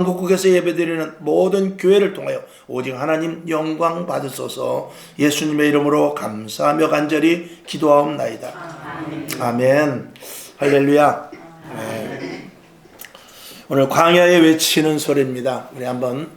한국국에서 예배드리는 모든 교회를 통하여 오직 하나님 영광 받으소서. 예수님의 이름으로 감사하며 간절히 기도하옵나이다. 아멘. 할렐루야. 네. 오늘 광야에 외치는 소리입니다. 우리 한번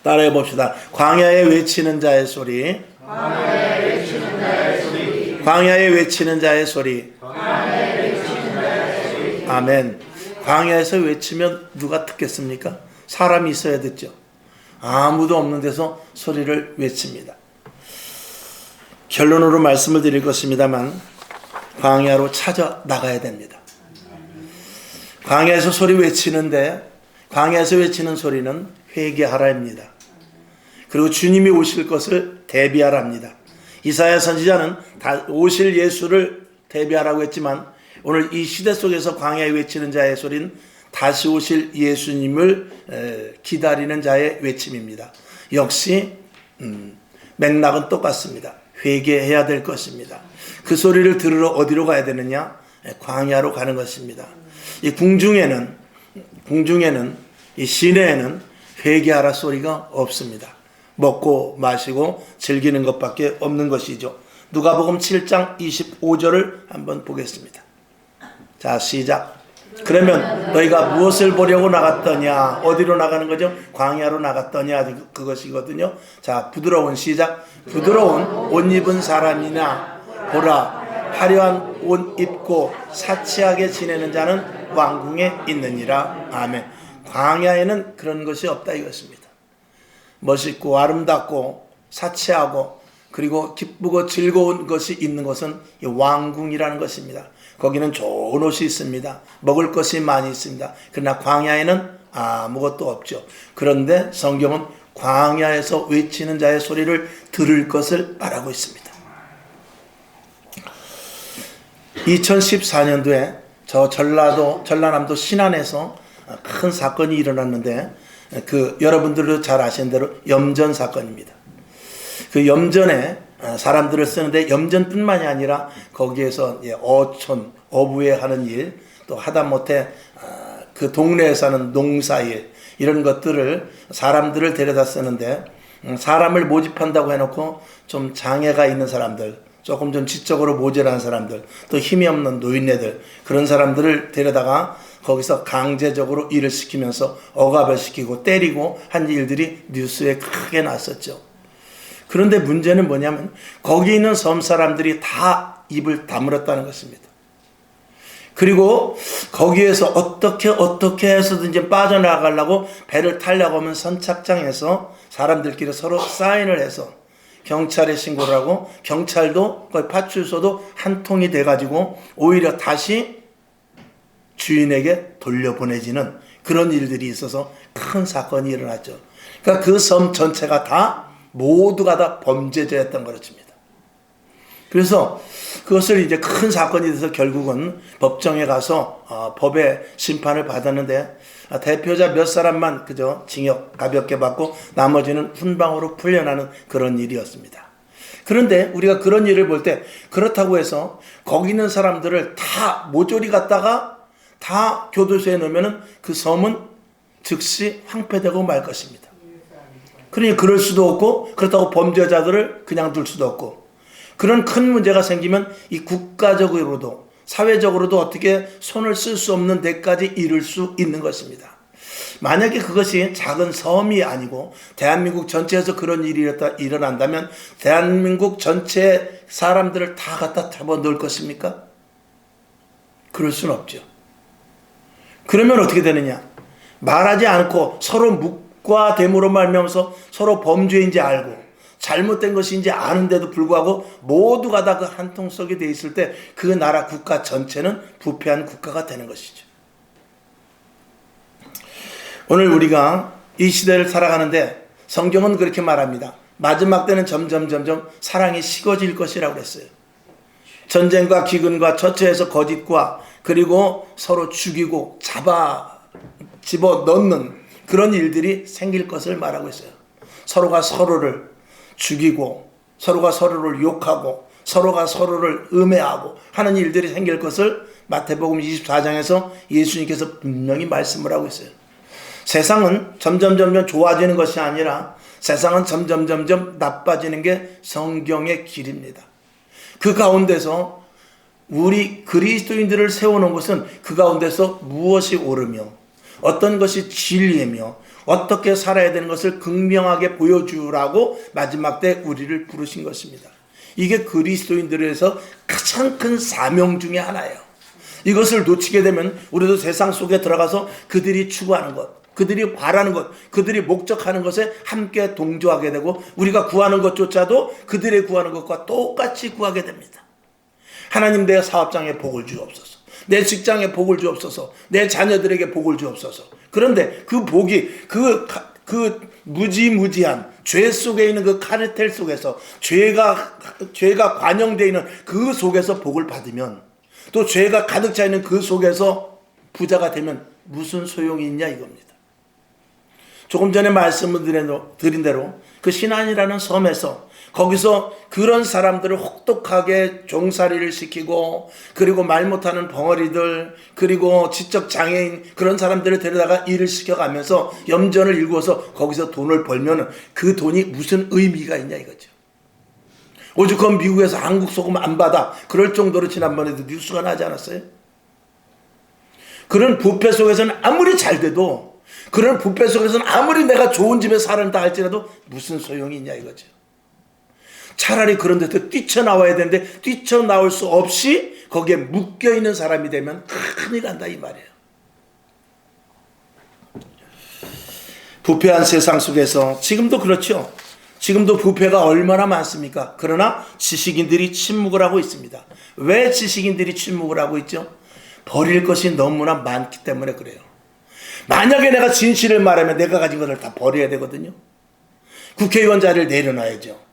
따라해 봅시다. 광야에 외치는 자의 소리. 광야에 외치는 자의 소리. 광야에 외치는 자의 소리. 광야에 외치는 자의 소리. 아멘. 광야에서 외치면 누가 듣겠습니까? 사람이 있어야 듣죠. 아무도 없는 데서 소리를 외칩니다. 결론으로 말씀을 드릴 것입니다만 광야로 찾아 나가야 됩니다. 광야에서 소리 외치는데 광야에서 외치는 소리는 회개하라입니다. 그리고 주님이 오실 것을 대비하랍니다. 이사야 선지자는 다 오실 예수를 대비하라고 했지만 오늘 이 시대 속에서 광야에 외치는 자의 소리는 다시 오실 예수님을 기다리는 자의 외침입니다. 역시 맥락은 똑같습니다. 회개해야 될 것입니다. 그 소리를 들으러 어디로 가야 되느냐? 광야로 가는 것입니다. 이 궁중에는 이 시내에는 회개하라 소리가 없습니다. 먹고 마시고 즐기는 것밖에 없는 것이죠. 누가복음 7장 25절을 한번 보겠습니다. 자, 시작. 그러면 너희가 무엇을 보려고 나갔더냐? 어디로 나가는 거죠? 광야로 나갔더냐? 그것이거든요. 자, 부드러운 시작. 부드러운 옷 입은 사람이나 보라, 화려한 옷 입고 사치하게 지내는 자는 왕궁에 있느니라. 아멘. 광야에는 그런 것이 없다 이것입니다. 멋있고 아름답고 사치하고 그리고 기쁘고 즐거운 것이 있는 것은 이 왕궁이라는 것입니다. 거기는 좋은 옷이 있습니다. 먹을 것이 많이 있습니다. 그러나 광야에는 아무것도 없죠. 그런데 성경은 광야에서 외치는 자의 소리를 들을 것을 말하고 있습니다. 2014년도에 저 전라남도 신안에서 큰 사건이 일어났는데 여러분들도 잘 아시는 대로 염전 사건입니다. 그 염전에 사람들을 쓰는데 염전뿐만이 아니라 거기에서 어촌, 어부에 하는 일, 또 하다못해 그 동네에서 하는 농사일 이런 것들을 사람들을 데려다 쓰는데 사람을 모집한다고 해놓고 좀 장애가 있는 사람들, 조금 좀 지적으로 모자란 사람들, 또 힘이 없는 노인네들 그런 사람들을 데려다가 거기서 강제적으로 일을 시키면서 억압을 시키고 때리고 한 일들이 뉴스에 크게 났었죠. 그런데 문제는 뭐냐면 거기 있는 섬 사람들이 다 입을 다물었다는 것입니다. 그리고 거기에서 어떻게 해서든지 빠져나가려고 배를 타려고 하면 선착장에서 사람들끼리 서로 사인을 해서 경찰에 신고를 하고 경찰도 거의 파출소도 한 통이 돼가지고 오히려 다시 주인에게 돌려보내지는 그런 일들이 있어서 큰 사건이 일어났죠. 그러니까 그 섬 전체가 모두가 다 범죄자였던 것입니다. 그래서 그것을 이제 큰 사건이 돼서 결국은 법정에 가서 법의 심판을 받았는데 대표자 몇 사람만 그저 징역 가볍게 받고 나머지는 훈방으로 풀려나는 그런 일이었습니다. 그런데 우리가 그런 일을 볼 때 그렇다고 해서 거기 있는 사람들을 다 모조리 갖다가 다 교도소에 넣으면 그 섬은 즉시 황폐되고 말 것입니다. 그러니 그럴 수도 없고 그렇다고 범죄자들을 그냥 둘 수도 없고 그런 큰 문제가 생기면 이 국가적으로도 사회적으로도 어떻게 손을 쓸 수 없는 데까지 이를 수 있는 것입니다. 만약에 그것이 작은 섬이 아니고 대한민국 전체에서 그런 일이 일어난다면 대한민국 전체 사람들을 다 갖다 잡아넣을 것입니까? 그럴 수는 없죠. 그러면 어떻게 되느냐? 말하지 않고 서로 묵과됨으로 말미암아서 서로 범죄인지 알고 잘못된 것인지 아는데도 불구하고 모두가 다 그 한 통 속에 돼 있을 때 그 나라 국가 전체는 부패한 국가가 되는 것이죠. 오늘 우리가 이 시대를 살아가는데 성경은 그렇게 말합니다. 마지막 때는 점점 사랑이 식어질 것이라고 그랬어요. 전쟁과 기근과 처처에서 거짓과 그리고 서로 죽이고 집어넣는 그런 일들이 생길 것을 말하고 있어요. 서로가 서로를 죽이고 서로가 서로를 욕하고 서로가 서로를 음해하고 하는 일들이 생길 것을 마태복음 24장에서 예수님께서 분명히 말씀을 하고 있어요. 세상은 점점 좋아지는 것이 아니라 세상은 점점 나빠지는 게 성경의 길입니다. 그 가운데서 우리 그리스도인들을 세워놓은 것은 그 가운데서 무엇이 옳으며 어떤 것이 진리이며 어떻게 살아야 되는 것을 극명하게 보여주라고 마지막 때 우리를 부르신 것입니다. 이게 그리스도인들에서 가장 큰 사명 중에 하나예요. 이것을 놓치게 되면 우리도 세상 속에 들어가서 그들이 추구하는 것, 그들이 바라는 것, 그들이 목적하는 것에 함께 동조하게 되고 우리가 구하는 것조차도 그들이 구하는 것과 똑같이 구하게 됩니다. 하나님, 내 사업장에 복을 주옵소서, 내 직장에 복을 주옵소서, 내 자녀들에게 복을 주옵소서. 그런데 그 복이 그 무지무지한 죄 속에 있는 그 카르텔 속에서 죄가 관영되어 있는 그 속에서 복을 받으면, 또 죄가 가득 차 있는 그 속에서 부자가 되면 무슨 소용이 있냐 이겁니다. 조금 전에 말씀을 드린 대로 그 신안이라는 섬에서 거기서 그런 사람들을 혹독하게 종살이를 시키고, 그리고 말 못하는 벙어리들, 그리고 지적 장애인, 그런 사람들을 데려다가 일을 시켜가면서 염전을 일구어서 거기서 돈을 벌면 그 돈이 무슨 의미가 있냐 이거죠. 오죽하면 미국에서 한국 소금 안 받아 그럴 정도로 지난번에도 뉴스가 나지 않았어요? 그런 부패 속에서는 아무리 잘 돼도, 그런 부패 속에서는 아무리 내가 좋은 집에 살았다 할지라도 무슨 소용이 있냐 이거죠. 차라리 그런 데서 뛰쳐나와야 되는데 뛰쳐나올 수 없이 거기에 묶여있는 사람이 되면 큰일 난다 이 말이에요. 부패한 세상 속에서 지금도 그렇죠. 지금도 부패가 얼마나 많습니까? 그러나 지식인들이 침묵을 하고 있습니다. 왜 지식인들이 침묵을 하고 있죠? 버릴 것이 너무나 많기 때문에 그래요. 만약에 내가 진실을 말하면 내가 가진 것을 다 버려야 되거든요. 국회의원 자리를 내려놔야죠.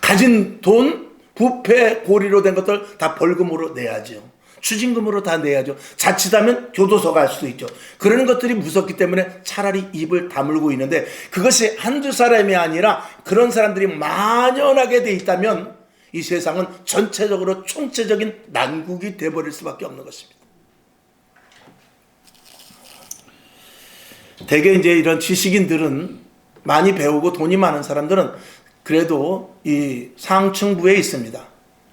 가진 돈, 부패 고리로 된 것들 다 벌금으로 내야죠. 추징금으로 다 내야죠. 자칫하면 교도소 갈 수도 있죠. 그런 것들이 무섭기 때문에 차라리 입을 다물고 있는데, 그것이 한두 사람이 아니라 그런 사람들이 만연하게 돼 있다면 이 세상은 전체적으로 총체적인 난국이 돼버릴 수밖에 없는 것입니다. 대개 이제 이런 지식인들은, 많이 배우고 돈이 많은 사람들은 그래도 이 상층부에 있습니다.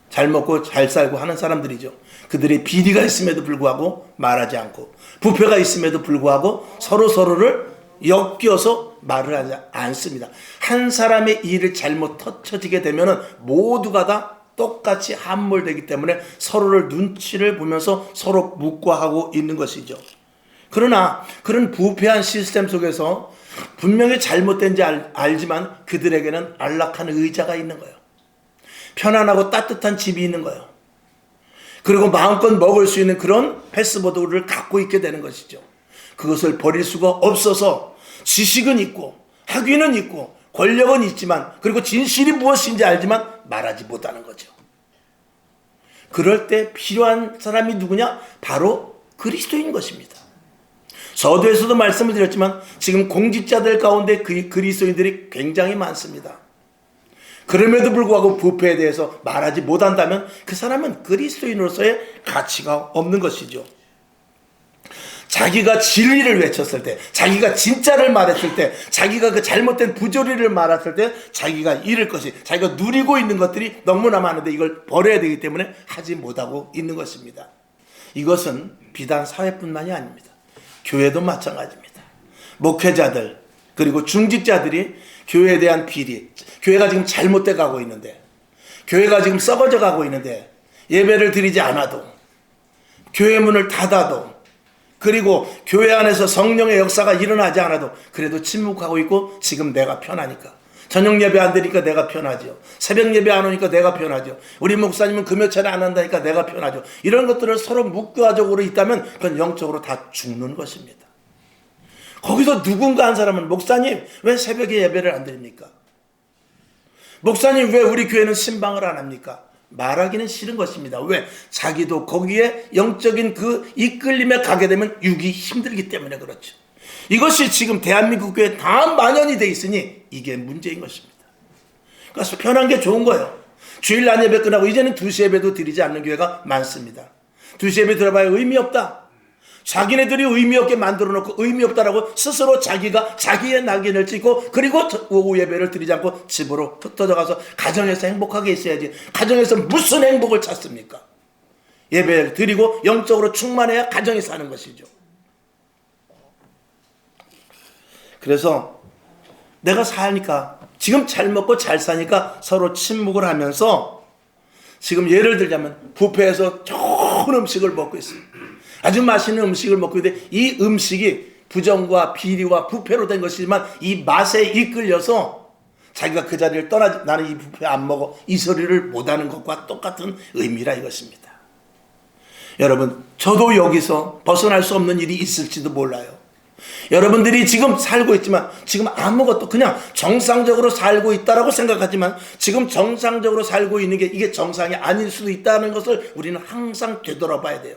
잘 먹고 잘 살고 하는 사람들이죠. 그들의 비리가 있음에도 불구하고 말하지 않고, 부패가 있음에도 불구하고 서로를 엮여서 말을 하지 않습니다. 한 사람의 일을 잘못 터쳐지게 되면 모두가 다 똑같이 함몰되기 때문에 서로를 눈치를 보면서 서로 묵과하고 있는 것이죠. 그러나 그런 부패한 시스템 속에서 분명히 잘못된지 알지만 그들에게는 안락한 의자가 있는 거예요. 편안하고 따뜻한 집이 있는 거예요. 그리고 마음껏 먹을 수 있는 그런 패스보드를 갖고 있게 되는 것이죠. 그것을 버릴 수가 없어서 지식은 있고 학위는 있고 권력은 있지만, 그리고 진실이 무엇인지 알지만 말하지 못하는 거죠. 그럴 때 필요한 사람이 누구냐? 바로 그리스도인 것입니다. 서두에서도 말씀을 드렸지만 지금 공직자들 가운데 그리스도인들이 굉장히 많습니다. 그럼에도 불구하고 부패에 대해서 말하지 못한다면 그 사람은 그리스도인으로서의 가치가 없는 것이죠. 자기가 진리를 외쳤을 때, 자기가 진짜를 말했을 때, 자기가 그 잘못된 부조리를 말했을 때 자기가 잃을 것이, 자기가 누리고 있는 것들이 너무나 많은데 이걸 버려야 되기 때문에 하지 못하고 있는 것입니다. 이것은 비단 사회뿐만이 아닙니다. 교회도 마찬가지입니다. 목회자들, 그리고 중직자들이 교회에 대한 비리, 교회가 지금 잘못돼 가고 있는데, 교회가 지금 썩어져 가고 있는데 예배를 드리지 않아도, 교회 문을 닫아도, 그리고 교회 안에서 성령의 역사가 일어나지 않아도 그래도 침묵하고 있고, 지금 내가 편하니까, 저녁 예배 안 드리니까 내가 편하죠. 새벽 예배 안 오니까 내가 편하죠. 우리 목사님은 금요철에 안 한다니까 내가 편하죠. 이런 것들을 서로 묵과적으로 있다면 그건 영적으로 다 죽는 것입니다. 거기서 누군가 한 사람은, 목사님 왜 새벽에 예배를 안 드립니까? 목사님 왜 우리 교회는 신방을 안 합니까? 말하기는 싫은 것입니다. 왜? 자기도 거기에 영적인 그 이끌림에 가게 되면 육이 힘들기 때문에 그렇죠. 이것이 지금 대한민국 교회에 다 만연이 돼 있으니 이게 문제인 것입니다. 그래서 편한 게 좋은 거예요. 주일 날 예배 끝나고 이제는 2시 예배도 드리지 않는 교회가 많습니다. 2시 예배 들어봐야 의미 없다. 자기네들이 의미 없게 만들어 놓고 의미 없다라고 스스로 자기가 자기의 낙인을 찍고 그리고 오후 예배를 드리지 않고 집으로 흩어져 가서 가정에서 행복하게 있어야지. 가정에서 무슨 행복을 찾습니까? 예배를 드리고 영적으로 충만해야 가정이 사는 것이죠. 그래서 내가 사니까 지금 잘 먹고 잘 사니까 서로 침묵을 하면서 지금 예를 들자면 뷔페에서 좋은 음식을 먹고 있어요. 아주 맛있는 음식을 먹고 있는데 이 음식이 부정과 비리와 부패로 된 것이지만 이 맛에 이끌려서 자기가 그 자리를 떠나지, 나는 이 부패 안 먹어, 이 소리를 못하는 것과 똑같은 의미라 이것입니다. 여러분, 저도 여기서 벗어날 수 없는 일이 있을지도 몰라요. 여러분들이 지금 살고 있지만 지금 아무것도 그냥 정상적으로 살고 있다라고 생각하지만 지금 정상적으로 살고 있는 게 이게 정상이 아닐 수도 있다는 것을 우리는 항상 되돌아봐야 돼요.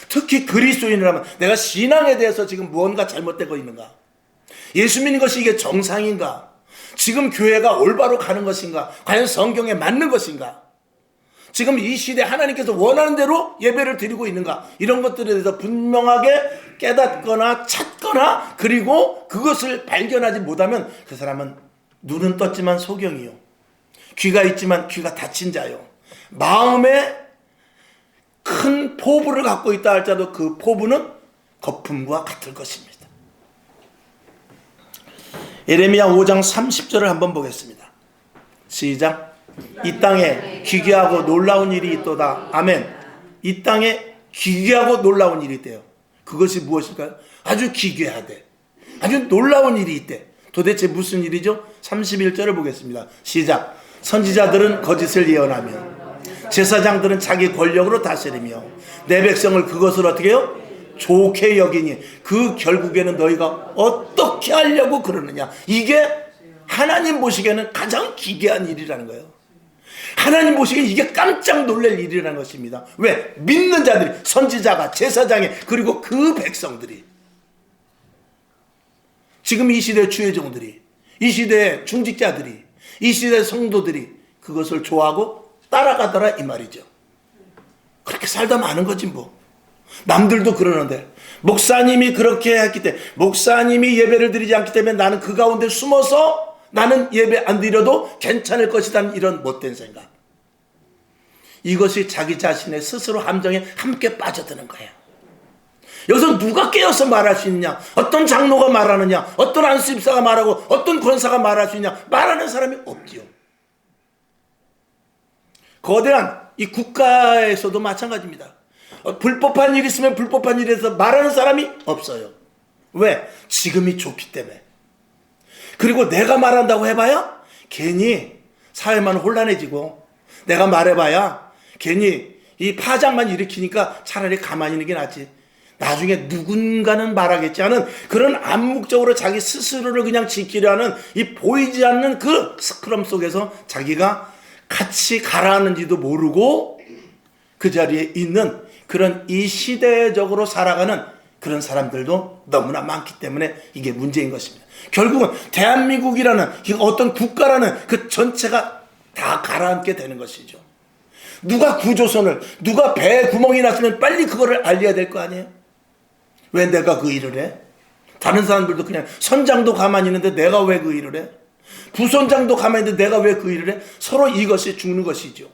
특히 그리스도인이라면 내가 신앙에 대해서 지금 무언가 잘못되고 있는가? 예수 믿는 것이 이게 정상인가? 지금 교회가 올바로 가는 것인가? 과연 성경에 맞는 것인가? 지금 이 시대 하나님께서 원하는 대로 예배를 드리고 있는가? 이런 것들에 대해서 분명하게 깨닫거나 찾거나 그리고 그것을 발견하지 못하면 그 사람은 눈은 떴지만 소경이요, 귀가 있지만 귀가 닫힌 자요, 마음에 큰 포부를 갖고 있다 할지라도 그 포부는 거품과 같을 것입니다. 예레미야 5장 30절을 한번 보겠습니다. 시작. 이 땅에 기괴하고 놀라운 일이 있도다. 아멘. 이 땅에 기괴하고 놀라운 일이 있대요. 그것이 무엇일까요? 아주 기괴하대, 아주 놀라운 일이 있대. 도대체 무슨 일이죠? 31절을 보겠습니다. 시작. 선지자들은 거짓을 예언하며 제사장들은 자기 권력으로 다스리며 내 백성을 그것을 어떻게 해요? 좋게 여기니 그 결국에는 너희가 어떻게 하려고 그러느냐. 이게 하나님 보시기에는 가장 기괴한 일이라는 거예요. 하나님 보시기에 이게 깜짝 놀랄 일이라는 것입니다. 왜? 믿는 자들이, 선지자가, 제사장이, 그리고 그 백성들이, 지금 이 시대의 주의종들이, 이 시대의 중직자들이, 이 시대의 성도들이 그것을 좋아하고 따라가더라 이 말이죠. 그렇게 살다 마는 거지 뭐. 남들도 그러는데 목사님이 그렇게 했기 때문에, 목사님이 예배를 드리지 않기 때문에 나는 그 가운데 숨어서 나는 예배 안 드려도 괜찮을 것이다, 이런 못된 생각. 이것이 자기 자신의 스스로 함정에 함께 빠져드는 거예요. 여기서 누가 깨어서 말할 수 있느냐? 어떤 장로가 말하느냐? 어떤 안수집사가 말하고 어떤 권사가 말할 수 있느냐? 말하는 사람이 없지요. 거대한 이 국가에서도 마찬가지입니다. 불법한 일이 있으면 불법한 일에 대해서 말하는 사람이 없어요. 왜? 지금이 좋기 때문에. 그리고 내가 말한다고 해봐야 괜히 사회만 혼란해지고, 내가 말해봐야 괜히 이 파장만 일으키니까 차라리 가만히 있는 게 낫지, 나중에 누군가는 말하겠지 하는 그런 암묵적으로 자기 스스로를 그냥 지키려 하는 이 보이지 않는 그 스크럼 속에서 자기가 같이 가라앉는지도 모르고 그 자리에 있는 그런 이 시대적으로 살아가는 그런 사람들도 너무나 많기 때문에 이게 문제인 것입니다. 결국은 대한민국이라는 어떤 국가라는 그 전체가 다 가라앉게 되는 것이죠. 누가 구조선을, 누가 배에 구멍이 났으면 빨리 그거를 알려야 될 거 아니에요? 왜 내가 그 일을 해? 다른 사람들도 그냥 선장도 가만히 있는데 내가 왜 그 일을 해? 부선장도 가만히 있는데 내가 왜 그 일을 해? 서로 이것이 죽는 것이죠.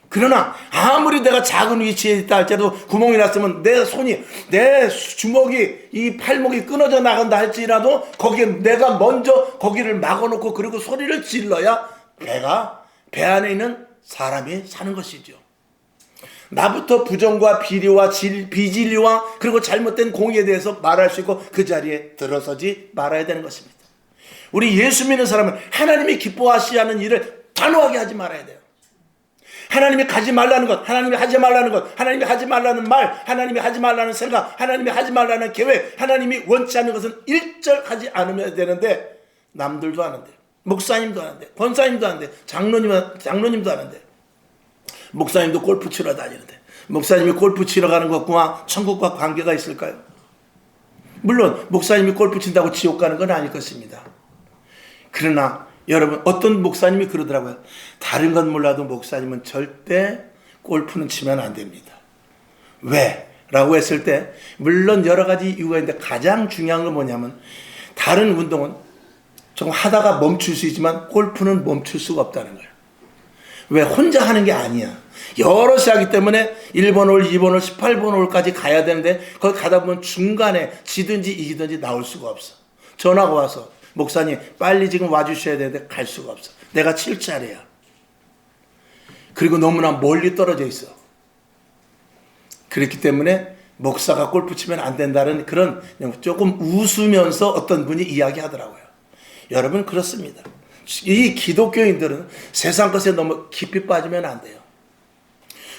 그러나 아무리 내가 작은 위치에 있다 할지라도 구멍이 났으면 내 손이, 내 주먹이, 이 팔목이 끊어져 나간다 할지라도 거기에 내가 먼저 거기를 막아놓고 그리고 소리를 질러야 배 안에 있는 사람이 사는 것이죠. 나부터 부정과 비리와 비진리와 그리고 잘못된 공의에 대해서 말할 수 있고 그 자리에 들어서지 말아야 되는 것입니다. 우리 예수 믿는 사람은 하나님이 기뻐하시지 않는 일을 단호하게 하지 말아야 돼요. 하나님이 가지 말라는 것, 하나님이 하지 말라는 것, 하나님이 하지 말라는 말, 하나님이 하지 말라는 생각, 하나님이 하지 말라는 계획, 하나님이 원치 않는 것은 일절하지 않으면 되는데 남들도 하는데, 목사님도 하는데, 권사님도 하는데, 장로님도 하는데, 목사님도 골프 치러 다니는데, 목사님이 골프 치러 가는 것과 천국과 관계가 있을까요? 물론 목사님이 골프 친다고 지옥 가는 건 아닐 것입니다. 그러나 여러분, 어떤 목사님이 그러더라고요. 다른 건 몰라도 목사님은 절대 골프는 치면 안 됩니다. 왜? 라고 했을 때 물론 여러 가지 이유가 있는데 가장 중요한 건 뭐냐면 다른 운동은 좀 하다가 멈출 수 있지만 골프는 멈출 수가 없다는 거예요. 왜? 혼자 하는 게 아니야. 여럿이 하기 때문에 1번 홀, 2번 홀, 18번 홀까지 가야 되는데 거기 가다 보면 중간에 지든지 이기든지 나올 수가 없어. 전화가 와서 목사님 빨리 지금 와주셔야 되는데 갈 수가 없어. 내가 칠 차례야. 그리고 너무나 멀리 떨어져 있어. 그렇기 때문에 목사가 골프 치면 안 된다는 그런 조금 웃으면서 어떤 분이 이야기하더라고요. 여러분 그렇습니다. 이 기독교인들은 세상 것에 너무 깊이 빠지면 안 돼요.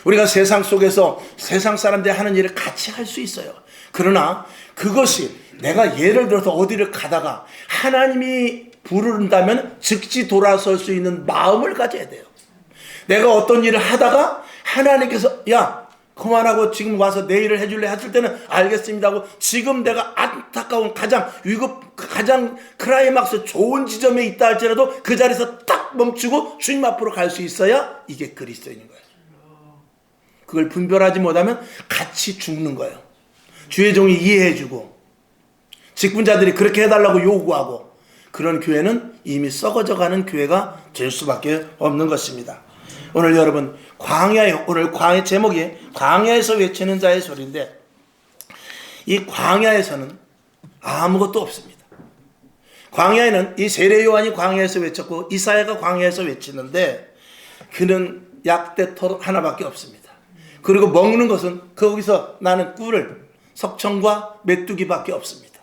우리가 세상 속에서 세상 사람들이 하는 일을 같이 할 수 있어요. 그러나 그것이 내가 예를 들어서 어디를 가다가 하나님이 부른다면 즉시 돌아설 수 있는 마음을 가져야 돼요. 내가 어떤 일을 하다가 하나님께서 야 그만하고 지금 와서 내 일을 해줄래 했을 때는 알겠습니다 하고 지금 내가 안타까운 가장 위급 가장 클라이막스 좋은 지점에 있다 할지라도 그 자리에서 딱 멈추고 주님 앞으로 갈 수 있어야 이게 그리스도인인 거예요. 그걸 분별하지 못하면 같이 죽는 거예요. 주의 종이 이해해주고 직분자들이 그렇게 해달라고 요구하고 그런 교회는 이미 썩어져가는 교회가 될 수밖에 없는 것입니다. 오늘 여러분 광야에 오늘 광야 제목이 광야에서 외치는 자의 소리인데 이 광야에서는 아무것도 없습니다. 광야에는 이 세례 요한이 광야에서 외쳤고 이사야가 광야에서 외치는데 그는 약대토 하나밖에 없습니다. 그리고 먹는 것은 거기서 나는 꿀을 석청과 메뚜기밖에 없습니다.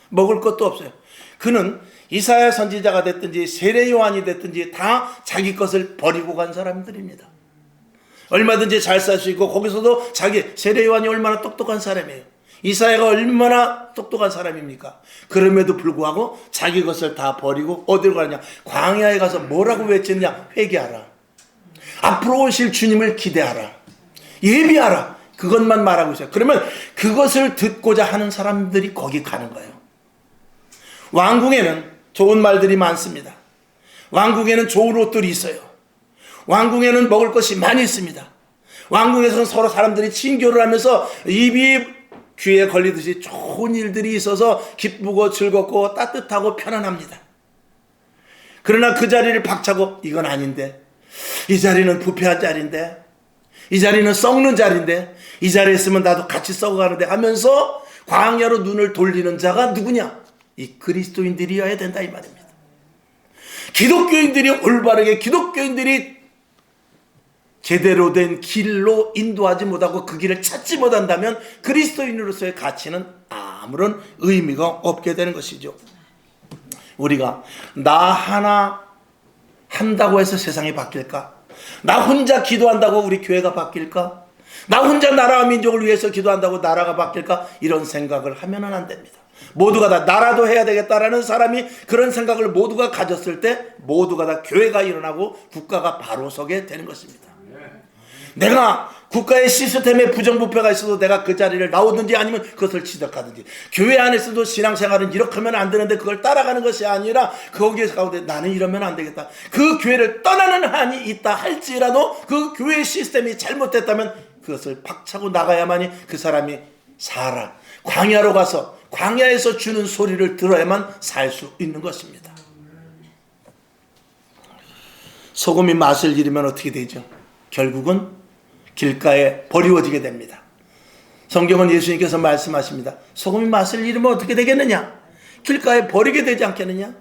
먹을 것도 없어요. 그는 이사야 선지자가 됐든지 세례 요한이 됐든지 다 자기 것을 버리고 간 사람들입니다. 얼마든지 잘 살 수 있고 거기서도 자기 세례 요한이 얼마나 똑똑한 사람이에요. 이사야가 얼마나 똑똑한 사람입니까? 그럼에도 불구하고 자기 것을 다 버리고 어디로 가느냐? 광야에 가서 뭐라고 외쳤냐? 회개하라. 앞으로 오실 주님을 기대하라. 예비하라. 그것만 말하고 있어요. 그러면 그것을 듣고자 하는 사람들이 거기 가는 거예요. 왕궁에는 좋은 말들이 많습니다. 왕궁에는 좋은 옷들이 있어요. 왕궁에는 먹을 것이 많이 있습니다. 왕궁에서는 서로 사람들이 친교를 하면서 입이 귀에 걸리듯이 좋은 일들이 있어서 기쁘고 즐겁고 따뜻하고 편안합니다. 그러나 그 자리를 박차고 이건 아닌데, 이 자리는 부패한 자리인데, 이 자리는 썩는 자리인데, 이 자리에 있으면 나도 같이 썩어가는데 하면서 광야로 눈을 돌리는 자가 누구냐? 이 그리스도인들이어야 된다 이 말입니다. 기독교인들이 올바르게 기독교인들이 제대로 된 길로 인도하지 못하고 그 길을 찾지 못한다면 그리스도인으로서의 가치는 아무런 의미가 없게 되는 것이죠. 우리가 나 하나 한다고 해서 세상이 바뀔까? 나 혼자 기도한다고 우리 교회가 바뀔까? 나 혼자 나라와 민족을 위해서 기도한다고 나라가 바뀔까? 이런 생각을 하면은 안 됩니다. 모두가 다 나라도 해야 되겠다라는 사람이 그런 생각을 모두가 가졌을 때 모두가 다 교회가 일어나고 국가가 바로 서게 되는 것입니다. 내가 국가의 시스템에 부정부패가 있어도 내가 그 자리를 나오든지 아니면 그것을 지적하든지, 교회 안에서도 신앙생활은 이렇게 하면 안 되는데 그걸 따라가는 것이 아니라 거기에서 가운데 나는 이러면 안 되겠다, 그 교회를 떠나는 한이 있다 할지라도 그 교회 시스템이 잘못됐다면 그것을 박차고 나가야만이 그 사람이 살아 광야로 가서 광야에서 주는 소리를 들어야만 살 수 있는 것입니다. 소금이 맛을 잃으면 어떻게 되죠? 결국은 길가에 버리워지게 됩니다. 성경은 예수님께서 말씀하십니다. 소금이 맛을 잃으면 어떻게 되겠느냐? 길가에 버리게 되지 않겠느냐?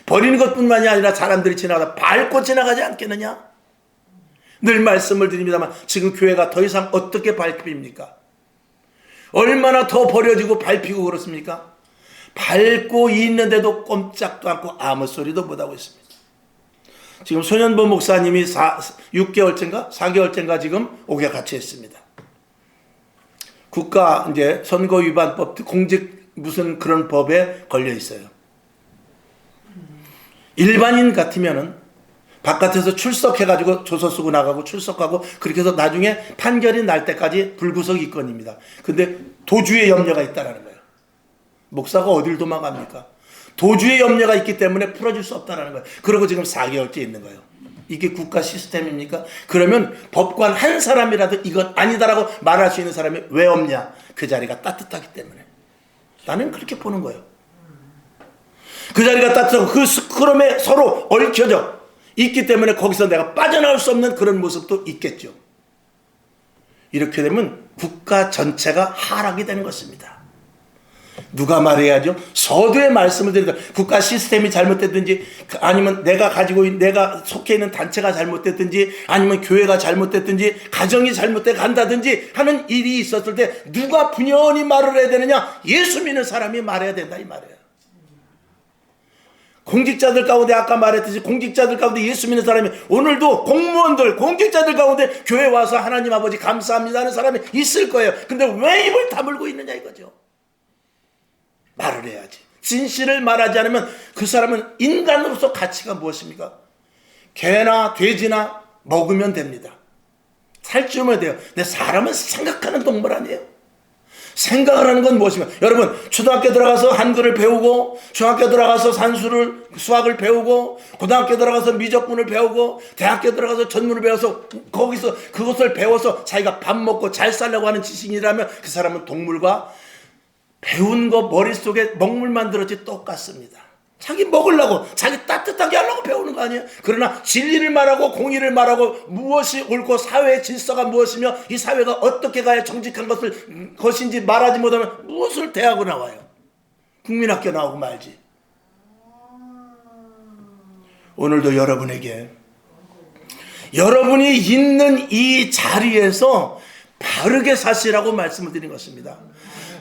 버리는 것뿐만이 아니라 사람들이 지나가다 밟고 지나가지 않겠느냐? 늘 말씀을 드립니다만 지금 교회가 더 이상 어떻게 밟힙니까? 얼마나 더 버려지고 밟히고 그렇습니까? 밟고 있는데도 꼼짝도 않고 아무 소리도 못하고 있습니다. 지금 손현보 목사님이 6개월째인가 4개월째인가 지금 옥에 갇혀있습니다. 국가 이제 선거위반법, 공직 무슨 그런 법에 걸려 있어요. 일반인 같으면은 바깥에서 출석해가지고 조서 쓰고 나가고 출석하고 그렇게 해서 나중에 판결이 날 때까지 불구속 입건입니다. 근데 도주의 염려가 있다라는 거예요. 목사가 어딜 도망갑니까? 도주의 염려가 있기 때문에 풀어줄 수 없다는 거예요. 그리고 지금 4개월째 있는 거예요. 이게 국가 시스템입니까? 그러면 법관 한 사람이라도 이건 아니다라고 말할 수 있는 사람이 왜 없냐? 그 자리가 따뜻하기 때문에. 나는 그렇게 보는 거예요. 그 자리가 따뜻하고 그 스크럼에 서로 얽혀져 있기 때문에 거기서 내가 빠져나올 수 없는 그런 모습도 있겠죠. 이렇게 되면 국가 전체가 하락이 되는 것입니다. 누가 말해야죠? 서두에 말씀을 드린다. 국가 시스템이 잘못됐든지, 아니면 내가 속해 있는 단체가 잘못됐든지, 아니면 교회가 잘못됐든지, 가정이 잘못돼 간다든지 하는 일이 있었을 때 누가 분연히 말을 해야 되느냐? 예수 믿는 사람이 말해야 된다 이 말이에요. 공직자들 가운데 아까 말했듯이 공직자들 가운데 예수 믿는 사람이, 오늘도 공무원들, 공직자들 가운데 교회 와서 하나님 아버지 감사합니다 하는 사람이 있을 거예요. 근데 왜 입을 다물고 있느냐 이거죠. 말을 해야지. 진실을 말하지 않으면 그 사람은 인간으로서 가치가 무엇입니까? 개나 돼지나 먹으면 됩니다. 살찌우면 돼요. 근데 사람은 생각하는 동물 아니에요? 생각을 하는 건 무엇입니까? 여러분, 초등학교 들어가서 한글을 배우고, 중학교 들어가서 수학을 배우고, 고등학교 들어가서 미적분을 배우고, 대학교 들어가서 전문을 배워서 거기서 그것을 배워서 자기가 밥 먹고 잘 살려고 하는 지식이라면 그 사람은 동물과 배운 거 머릿속에 먹물만 들었지 똑같습니다. 자기 먹으려고, 자기 따뜻하게 하려고 배우는 거 아니에요? 그러나 진리를 말하고 공의를 말하고 무엇이 옳고 사회의 질서가 무엇이며 이 사회가 어떻게 가야 정직한 것인지 말하지 못하면 무엇을 대하고 나와요? 국민학교 나오고 말지. 오늘도 여러분에게 여러분이 있는 이 자리에서 바르게 사시라고 말씀을 드린 것입니다.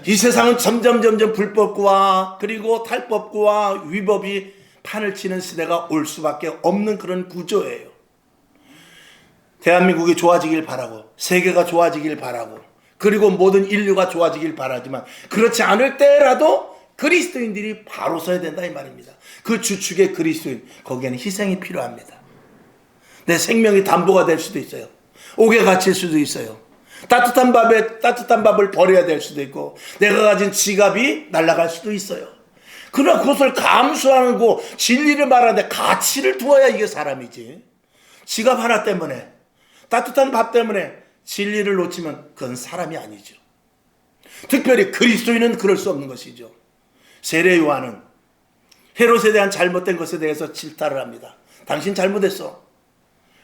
이 세상은 점점 불법과 그리고 탈법과 위법이 판을 치는 시대가 올 수밖에 없는 그런 구조예요. 대한민국이 좋아지길 바라고, 세계가 좋아지길 바라고, 그리고 모든 인류가 좋아지길 바라지만 그렇지 않을 때라도 그리스도인들이 바로 서야 된다 이 말입니다. 그 주축의 그리스도인, 거기에는 희생이 필요합니다. 내 생명이 담보가 될 수도 있어요. 옥에 갇힐 수도 있어요. 따뜻한 밥을 버려야 될 수도 있고, 내가 가진 지갑이 날아갈 수도 있어요. 그러나 그것을 감수하는 거, 진리를 말하는데 가치를 두어야 이게 사람이지. 지갑 하나 때문에, 따뜻한 밥 때문에 진리를 놓치면 그건 사람이 아니죠. 특별히 그리스도인은 그럴 수 없는 것이죠. 세례 요한은 헤롯에 대한 잘못된 것에 대해서 질타를 합니다. 당신 잘못했어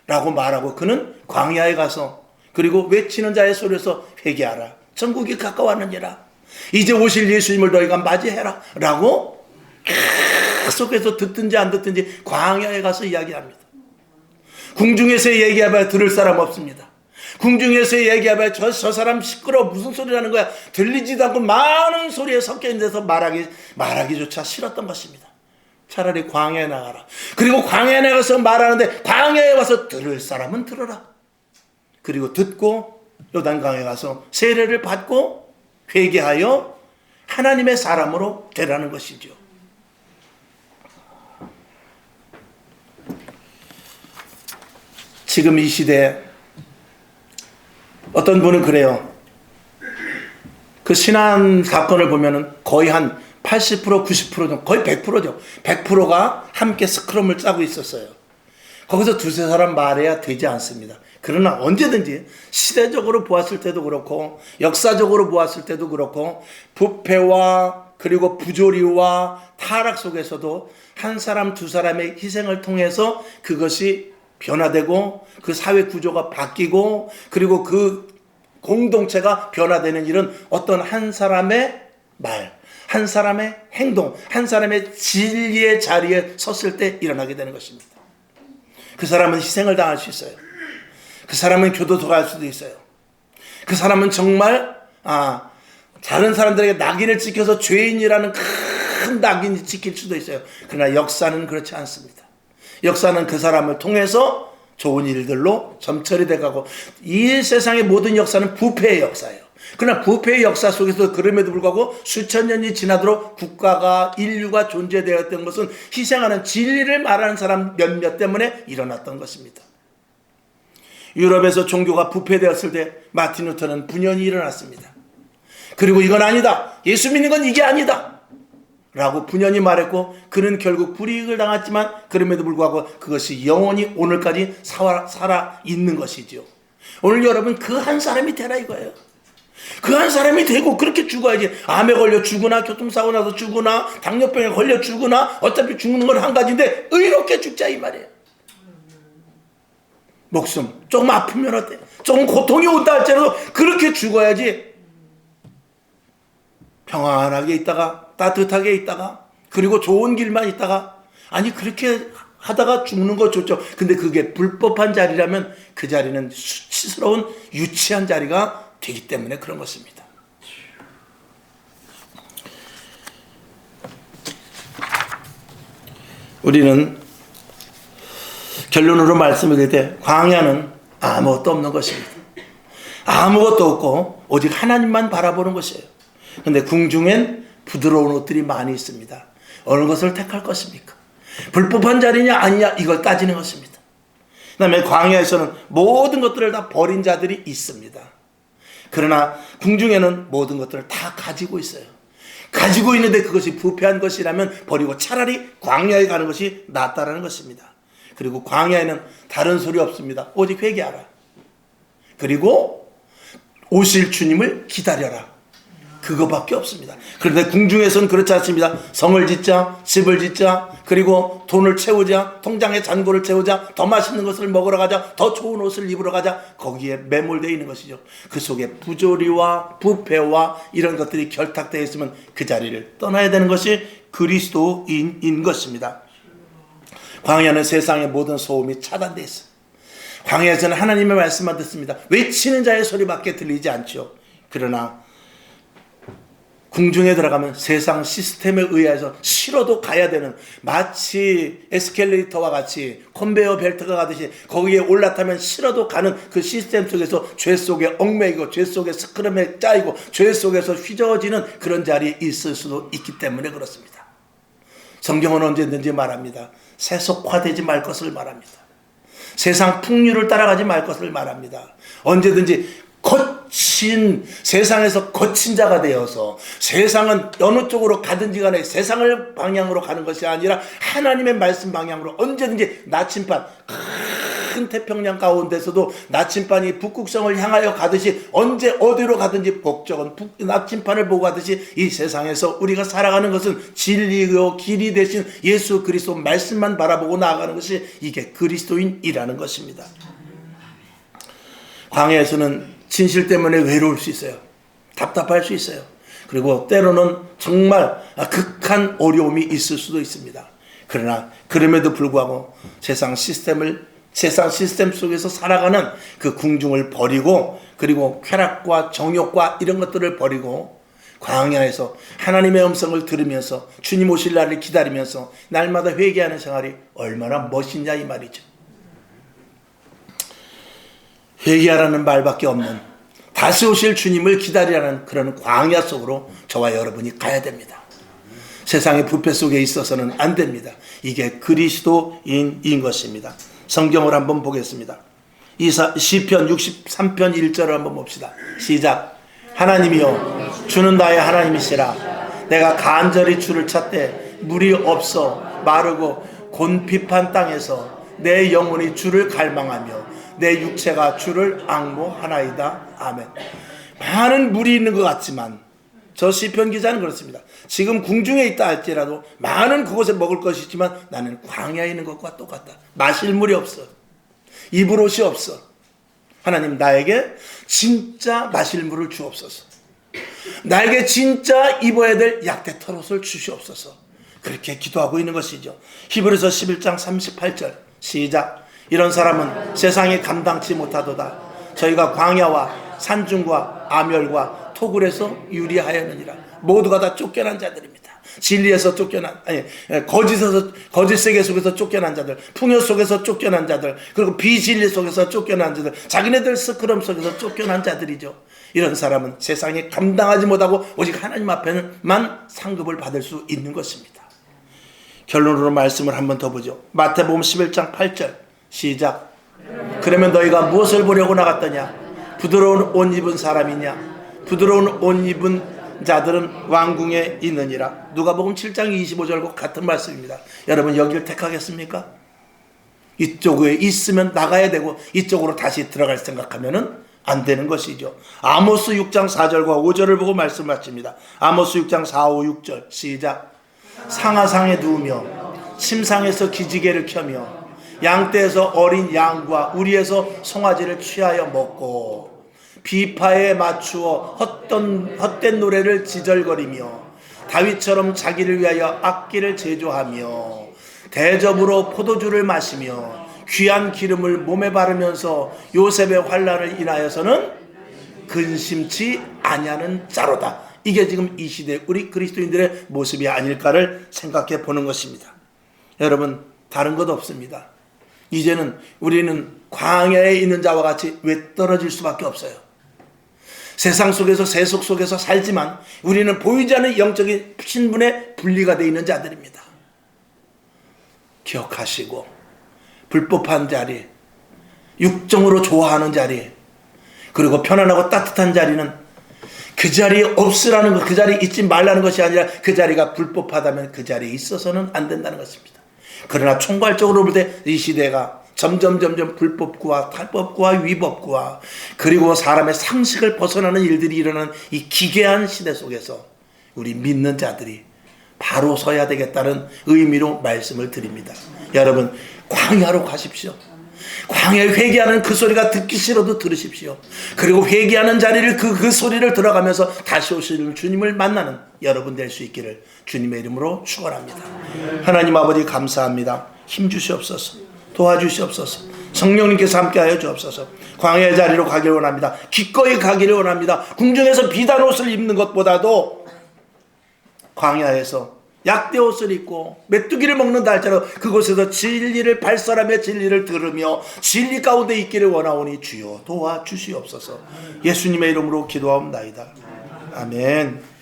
라고 말하고 그는 광야에 가서 그리고 외치는 자의 소리에서 회개하라. 천국이 가까웠느니라. 이제 오실 예수님을 너희가 맞이해라. 라고 계속해서 듣든지 안 듣든지 광야에 가서 이야기합니다. 궁중에서 얘기해봐야 들을 사람 없습니다. 궁중에서 얘기해봐야 저 사람 시끄러워 무슨 소리라는 거야. 들리지도 않고 많은 소리에 섞여 있는 데서 말하기조차 싫었던 것입니다. 차라리 광야에 나가라. 그리고 광야에 나가서 말하는데 광야에 와서 들을 사람은 들어라. 그리고 듣고 요단강에 가서 세례를 받고 회개하여 하나님의 사람으로 되라는 것이죠. 지금 이 시대에 어떤 분은 그래요. 그 신안 사건을 보면은 거의 한 80%, 90% 정도, 거의 100%죠. 100%가 함께 스크럼을 짜고 있었어요. 거기서 두세 사람 말해야 되지 않습니다. 그러나 언제든지 시대적으로 보았을 때도 그렇고 역사적으로 보았을 때도 그렇고 부패와 그리고 부조리와 타락 속에서도 한 사람 두 사람의 희생을 통해서 그것이 변화되고 그 사회 구조가 바뀌고 그리고 그 공동체가 변화되는 일은 어떤 한 사람의 말, 한 사람의 행동, 한 사람의 진리의 자리에 섰을 때 일어나게 되는 것입니다. 그 사람은 희생을 당할 수 있어요. 그 사람은 교도소 갈 수도 있어요. 그 사람은 정말 다른 사람들에게 낙인을 찍혀서 죄인이라는 큰 낙인을 찍힐 수도 있어요. 그러나 역사는 그렇지 않습니다. 역사는 그 사람을 통해서 좋은 일들로 점철이 돼가고 이 세상의 모든 역사는 부패의 역사예요. 그러나 부패의 역사 속에서 그럼에도 불구하고 수천 년이 지나도록 국가가 인류가 존재되었던 것은 희생하는 진리를 말하는 사람 몇몇 때문에 일어났던 것입니다. 유럽에서 종교가 부패되었을 때 마틴 루터는 분연히 일어났습니다. 그리고 이건 아니다. 예수 믿는 건 이게 아니다. 라고 분연히 말했고, 그는 결국 불이익을 당했지만 그럼에도 불구하고 그것이 영원히 오늘까지 살아 있는 것이죠. 오늘 여러분 그 한 사람이 되라 이거예요. 그 한 사람이 되고 그렇게 죽어야지. 암에 걸려 죽으나 교통사고 나서 죽으나 당뇨병에 걸려 죽으나 어차피 죽는 건 한 가지인데 의롭게 죽자 이 말이에요. 목숨 조금 아프면 어때? 조금 고통이 온다 할지라도 그렇게 죽어야지. 평안하게 있다가 따뜻하게 있다가 그리고 좋은 길만 있다가, 아니 그렇게 하다가 죽는 거 좋죠. 근데 그게 불법한 자리라면 그 자리는 수치스러운 유치한 자리가 되기 때문에 그런 것입니다. 우리는 결론으로 말씀드릴 때 광야는 아무것도 없는 것입니다. 아무것도 없고 오직 하나님만 바라보는 것이에요. 그런데 궁중엔 부드러운 옷들이 많이 있습니다. 어느 것을 택할 것입니까? 불법한 자리냐 아니냐 이걸 따지는 것입니다. 그 다음에 광야에서는 모든 것들을 다 버린 자들이 있습니다. 그러나 궁중에는 모든 것들을 다 가지고 있어요. 가지고 있는데 그것이 부패한 것이라면 버리고 차라리 광야에 가는 것이 낫다라는 것입니다. 그리고 광야에는 다른 소리 없습니다. 오직 회개하라. 그리고 오실 주님을 기다려라. 그거밖에 없습니다. 그런데 궁중에서는 그렇지 않습니다. 성을 짓자, 집을 짓자, 그리고 돈을 채우자, 통장에 잔고를 채우자, 더 맛있는 것을 먹으러 가자, 더 좋은 옷을 입으러 가자. 거기에 매몰되어 있는 것이죠. 그 속에 부조리와 부패와 이런 것들이 결탁되어 있으면 그 자리를 떠나야 되는 것이 그리스도인인 것입니다. 광야는 세상의 모든 소음이 차단되어 있어요. 광야에서는 하나님의 말씀만 듣습니다. 외치는 자의 소리밖에 들리지 않죠. 그러나 궁중에 들어가면 세상 시스템에 의해서 싫어도 가야 되는, 마치 에스컬레이터와 같이 컨베이어 벨트가 가듯이 거기에 올라타면 싫어도 가는 그 시스템 속에서 죄 속에 얽매이고 죄 속에 스크럼에 짜이고 죄 속에서 휘저어지는 그런 자리에 있을 수도 있기 때문에 그렇습니다. 성경은 언제든지 말합니다. 세속화되지 말 것을 말합니다. 세상 풍류를 따라가지 말 것을 말합니다. 언제든지 거친, 세상에서 거친 자가 되어서 세상은 어느 쪽으로 가든지 간에 세상을 방향으로 가는 것이 아니라 하나님의 말씀 방향으로 언제든지 나침반, 큰 태평양 가운데서도 나침반이 북극성을 향하여 가듯이 언제 어디로 가든지 목적은 나침반을 보고 가듯이 이 세상에서 우리가 살아가는 것은 진리요 길이 되신 예수 그리스도 말씀만 바라보고 나아가는 것이 이게 그리스도인이라는 것입니다. 광야에서는 진실 때문에 외로울 수 있어요. 답답할 수 있어요. 그리고 때로는 정말 극한 어려움이 있을 수도 있습니다. 그러나 그럼에도 불구하고 세상 시스템 속에서 살아가는 그 궁중을 버리고, 그리고 쾌락과 정욕과 이런 것들을 버리고 광야에서 하나님의 음성을 들으면서 주님 오실 날을 기다리면서 날마다 회개하는 생활이 얼마나 멋있냐 이 말이죠. 회개하라는 말밖에 없는, 다시 오실 주님을 기다리라는 그런 광야 속으로 저와 여러분이 가야 됩니다. 세상의 부패 속에 있어서는 안 됩니다. 이게 그리스도인인 것입니다. 성경을 한번 보겠습니다. 시편 63편 1절을 한번 봅시다. 시작. 하나님이여 주는 나의 하나님이시라. 내가 간절히 주를 찾되 물이 없어 마르고 곤핍한 땅에서 내 영혼이 주를 갈망하며 내 육체가 주를 앙모하나이다. 아멘. 많은 물이 있는 것 같지만 저 시편 기자는 그렇습니다. 지금 궁중에 있다 할지라도 많은 그곳에 먹을 것이 있지만 나는 광야에 있는 것과 똑같다. 마실 물이 없어. 입을 옷이 없어. 하나님 나에게 진짜 마실 물을 주옵소서. 나에게 진짜 입어야 될 약대 털옷을 주시옵소서. 그렇게 기도하고 있는 것이죠. 히브리서 11장 38절 시작. 이런 사람은 세상에 감당치 못하도다. 저희가 광야와 산중과 아멸과 토굴에서 유리하였느니라. 모두가 다 쫓겨난 자들입니다. 진리에서 쫓겨난, 거짓 세계 속에서 쫓겨난 자들, 풍요 속에서 쫓겨난 자들, 그리고 비진리 속에서 쫓겨난 자들, 자기네들 스크럼 속에서 쫓겨난 자들이죠. 이런 사람은 세상에 감당하지 못하고 오직 하나님 앞에만 상급을 받을 수 있는 것입니다. 결론으로 말씀을 한번 더 보죠. 마태복음 11장 8절 시작. 그러면 너희가 무엇을 보려고 나갔더냐? 부드러운 옷 입은 사람이냐? 부드러운 옷 입은 자들은 왕궁에 있느니라. 누가복음 7장 25절과 같은 말씀입니다. 여러분 여기를 택하겠습니까? 이쪽에 있으면 나가야 되고 이쪽으로 다시 들어갈 생각하면은 안 되는 것이죠. 아모스 6장 4절과 5절을 보고 말씀 마칩니다. 아모스 6장 4, 5, 6절 시작. 상하상에 누우며 침상에서 기지개를 켜며 양떼에서 어린 양과 우리에서 송아지를 취하여 먹고 비파에 맞추어 헛된 노래를 지절거리며 다윗처럼 자기를 위하여 악기를 제조하며 대접으로 포도주를 마시며 귀한 기름을 몸에 바르면서 요셉의 환난을 인하여서는 근심치 아니하는 자로다. 이게 지금 이 시대 우리 그리스도인들의 모습이 아닐까를 생각해 보는 것입니다. 여러분 다른 것 없습니다. 이제는 우리는 광야에 있는 자와 같이 왜 떨어질 수밖에 없어요. 세상 속에서 세속 속에서 살지만 우리는 보이지 않는 영적인 신분에 분리가 되어 있는 자들입니다. 기억하시고 불법한 자리, 육정으로 좋아하는 자리, 그리고 편안하고 따뜻한 자리는 그 자리에 없으라는 것, 그 자리에 있지 말라는 것이 아니라 그 자리가 불법하다면 그 자리에 있어서는 안 된다는 것입니다. 그러나 총괄적으로 볼 때 이 시대가 점점 불법과 탈법과 위법과 그리고 사람의 상식을 벗어나는 일들이 일어나는 이 기괴한 시대 속에서 우리 믿는 자들이 바로 서야 되겠다는 의미로 말씀을 드립니다. 여러분 광야로 가십시오. 광야에 회개하는 그 소리가 듣기 싫어도 들으십시오. 그리고 회개하는 자리를 그 소리를 들어가면서 다시 오실 주님을 만나는 여러분 될 수 있기를 주님의 이름으로 축원합니다. 하나님 아버지 감사합니다. 힘 주시옵소서. 도와주시옵소서. 성령님께서 함께하여 주옵소서. 광야의 자리로 가기를 원합니다. 기꺼이 가기를 원합니다. 궁중에서 비단 옷을 입는 것보다도 광야에서 약대 옷을 입고 메뚜기를 먹는다 할지라도 그곳에서 진리를 발설하며 진리를 들으며 진리 가운데 있기를 원하오니 주여 도와주시옵소서. 예수님의 이름으로 기도하옵나이다. 아멘.